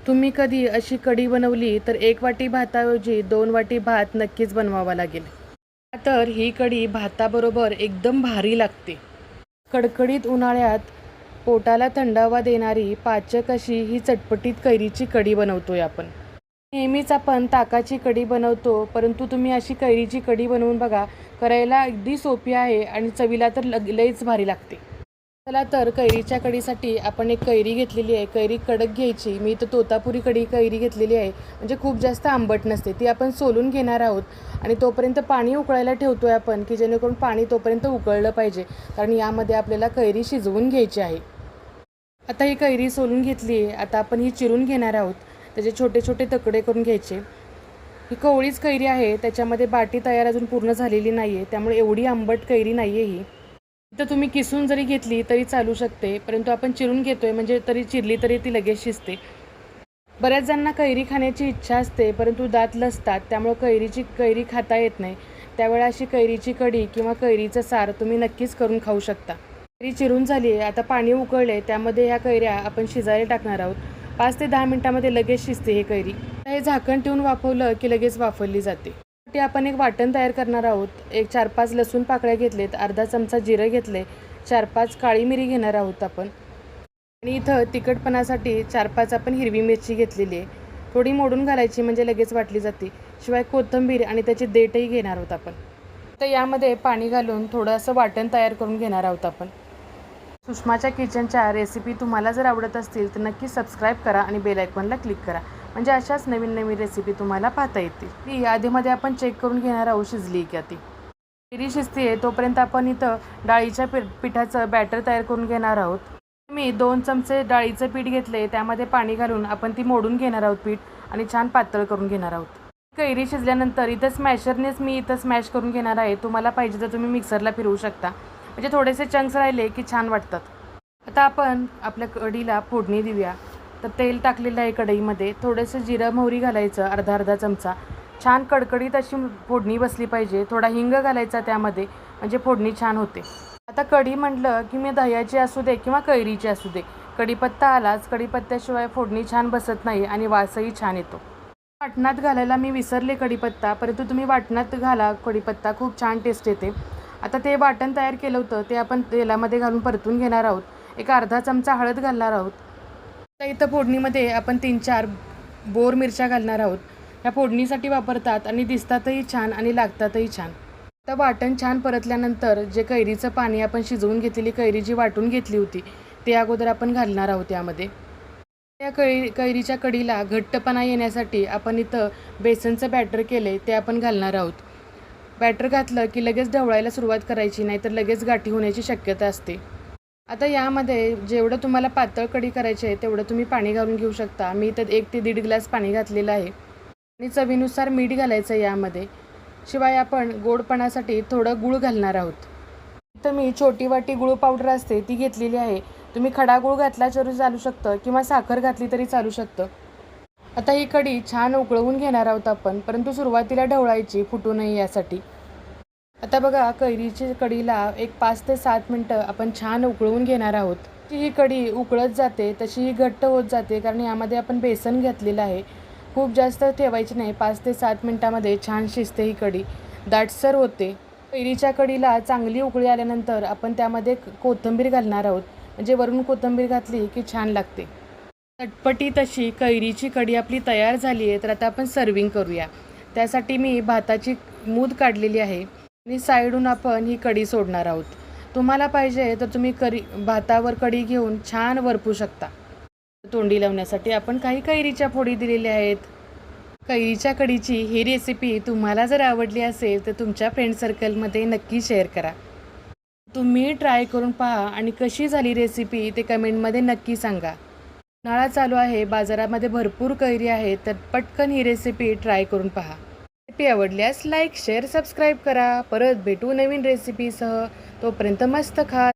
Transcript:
तुम्ही कधी अशी कढी बनवली तर 1 वाटी भाताऐवजी 2 वाटी भात नक्कीच बनवावा लागेल. तर ही कढी भाताबरोबर एकदम भारी लागते. कडकडीत उन्हाळ्यात पोटाला थंडावा देणारी पाचक अशी ही चटपटीत कैरीची कढी बनवतोय आपण. नेहमीच आपण ताकाची कढी बनवतो, परंतु तुम्ही अशी कैरीची कढी बनवून बघा. करायला अगदी सोपी आहे आणि चवीला तर लईच भारी लागते. चला तर कैरीच्या कढीसाठी आपण एक कैरी घेतलेली आहे. कैरी कडक घ्यायची. मी इथं तोतापुरी कैरी घेतलेली आहे, म्हणजे खूप जास्त आंबट नसते. ती आपण सोलून घेणार आहोत आणि तोपर्यंत पाणी उकळायला ठेवतो आहे आपण, की जेणेकरून पाणी तोपर्यंत उकळलं पाहिजे, कारण यामध्ये आपल्याला कैरी शिजवून घ्यायची आहे. आता ही कैरी सोलून घेतली आहे. आता आपण ही चिरून घेणार आहोत. त्याचे छोटे छोटे तुकडे करून घ्यायचे. ही कोवळीच कैरी आहे, त्याच्यामध्ये बाटी तयार अजून पूर्ण झालेली नाही आहे, त्यामुळे एवढी आंबट कैरी नाही आहे ही. तर तुम्ही किसून जरी घेतली तरी चालू शकते, परंतु आपण चिरून घेतोय म्हणजे तरी चिरली तरी ती लगेच शिजते. बऱ्याच जणांना कैरी खाण्याची इच्छा असते, परंतु दात लसतात, त्यामुळे कैरी खाता येत नाही. त्यावेळेला अशी कैरीची कढी किंवा कैरीचं सार तुम्ही नक्कीच करून खाऊ शकता. कैरी चिरून झाली आहे. आता पाणी उकळले, त्यामध्ये ह्या कैऱ्या आपण शिजायला टाकणार आहोत. 5 ते 10 मिनिटांमध्ये लगेच शिजते ही कैरी. हे झाकण ठेवून वाफवलं की लगेच वाफवली जाते. ते आपण एक वाटण तयार करणार आहोत. एक 4-5 लसूण पाकळ्या घेतलेत, अर्धा चमचा जिरं घेतले, 4-5 काळी मिरी घेणार आहोत आपण. आणि इथं तिखटपणासाठी 4-5 आपण हिरवी मिरची घेतलेली आहे. थोडी मोडून घालायची म्हणजे लगेच वाटली जाते. शिवाय कोथिंबीर आणि त्याची देठही घेणार आहोत आपण. तर यामध्ये पाणी घालून थोडं असं वाटण तयार करून घेणार आहोत आपण. सुषमाच्या किचनच्या रेसिपी तुम्हाला जर आवडत असतील तर नक्की सबस्क्राईब करा आणि बेल आयकॉनला क्लिक करा, म्हणजे अशाच नवीन नवीन रेसिपी तुम्हाला पाहता येतील. ती आधीमध्ये आपण चेक करून घेणार आहोत शिजली का ती. कैरी शिजते आहे तोपर्यंत आपण इथं डाळीच्या पिठाचं बॅटर तयार करून घेणार आहोत. मी 2 चमचे डाळीचं पीठ घेतले, त्यामध्ये पाणी घालून आपण ती मोडून घेणार आहोत पीठ आणि छान पातळ करून घेणार आहोत. कैरी शिजल्यानंतर इथं स्मॅशरनेच मी इथं स्मॅश करून घेणार आहे. तुम्हाला पाहिजे तर तुम्ही मिक्सरला फिरवू शकता, म्हणजे थोडेसे चंक्स राहिले की छान वाटतात. आता आपण आपल्या कढीला फोडणी देऊया. तर तेल टाकलेलं आहे कढईमध्ये. थोडंसं जिरं मोहरी घालायचं, अर्धा चमचा. छान कडकडीत अशी फोडणी बसली पाहिजे. थोडा हिंग घालायचा त्यामध्ये, म्हणजे फोडणी छान होते. आता कढी म्हटलं की मी दह्याची असू दे किंवा कैरीची असू दे, कढीपत्ता आलाच. कढीपत्त्याशिवाय फोडणी छान बसत नाही आणि वासही छान येतो. वाटणात घालायला मी विसरले कढीपत्ता, परंतु तुम्ही वाटणात घाला कढीपत्ता, खूप छान टेस्ट येते. आता ते वाटण तयार केलं होतं ते आपण तेलामध्ये घालून परतून घेणार आहोत. एक अर्धा चमचा हळद घालणार आहोत. तर इथं फोडणीमध्ये आपण 3-4 बोर मिरच्या घालणार आहोत. ह्या फोडणीसाठी वापरतात आणि दिसतातही छान आणि लागतातही छान. तर वाटण छान परतल्यानंतर जे कैरीचं पाणी आपण शिजवून घेतलेली कैरी जी वाटून घेतली होती ते अगोदर आपण घालणार आहोत यामध्ये. या कैरीच्या कढीला घट्टपणा येण्यासाठी आपण इथं बेसनचं बॅटर केले ते आपण घालणार आहोत. बॅटर घातलं की लगेच ढवळायला सुरुवात करायची, नाही तर लगेच गाठी होण्याची शक्यता असते. आता यामध्ये जेवढं तुम्हाला पातळ कढी करायची आहे तेवढं तुम्ही पाणी घालून घेऊ शकता. मी इथं 1 ते 1.5 ग्लास पाणी घातलेलं आहे आणि चवीनुसार मीठ घालायचं यामध्ये. शिवाय आपण गोडपणासाठी थोडं गूळ घालणार आहोत. इथं मी छोटी वाटी गूळ पावडर असते ती घेतलेली आहे. तुम्ही खडा गूळ घातला तरी चालू शकतं किंवा साखर घातली तरी चालू शकतं. आता ही कढी छान उकळवून घेणार आहोत आपण, परंतु सुरुवातीला ढवळायची, फुटू नये यासाठी. आता बघा कैरीची कढीला एक 5 ते 7 मिनटं आपण छान उकळवून घेणार आहोत. ही कढी उकळत जाते तशी ही घट्ट होत जाते, कारण यामध्ये आपण बेसन घातलेलं आहे. खूप जास्त ठेवायची नाही. 5 ते 7 मिनटामध्ये छान शिजते ही कढी, दाटसर होते. कैरीच्या कढीला चांगली उकळी आल्यानंतर आपण त्यामध्ये कोथिंबीर घालणार आहोत, म्हणजे वरून कोथिंबीर घातली की छान लागते. चटपटीत अशी कैरीची कढी आपली तयार झाली आहे. तर आता आपण सर्विंग करूया. त्यासाठी मी भाताची मूद काढलेली आहे आणि साईडून आपण ही कढी सोडणार आहोत. तुम्हाला पाहिजे तर तुम्ही भातावर कढी घेऊन छान वरपू शकता. तोंडी लावण्यासाठी आपण काही कैरीच्या फोडी दिलेल्या आहेत. कैरीच्या कढीची ही रेसिपी तुम्हाला जर आवडली असेल तर तुमच्या फ्रेंड सर्कलमध्ये नक्की शेअर करा. तुम्ही ट्राय करून पहा आणि कशी झाली रेसिपी ते कमेंटमध्ये नक्की सांगा. उन्हाळा चालू आहे, बाजारामध्ये भरपूर कैरी आहे, तर पटकन ही रेसिपी ट्राय करून पहा. रेसिपी आवडल्यास लाईक, शेअर, सबस्क्राईब करा. परत भेटू नवीन रेसिपीसह. तोपर्यंत मस्त खा.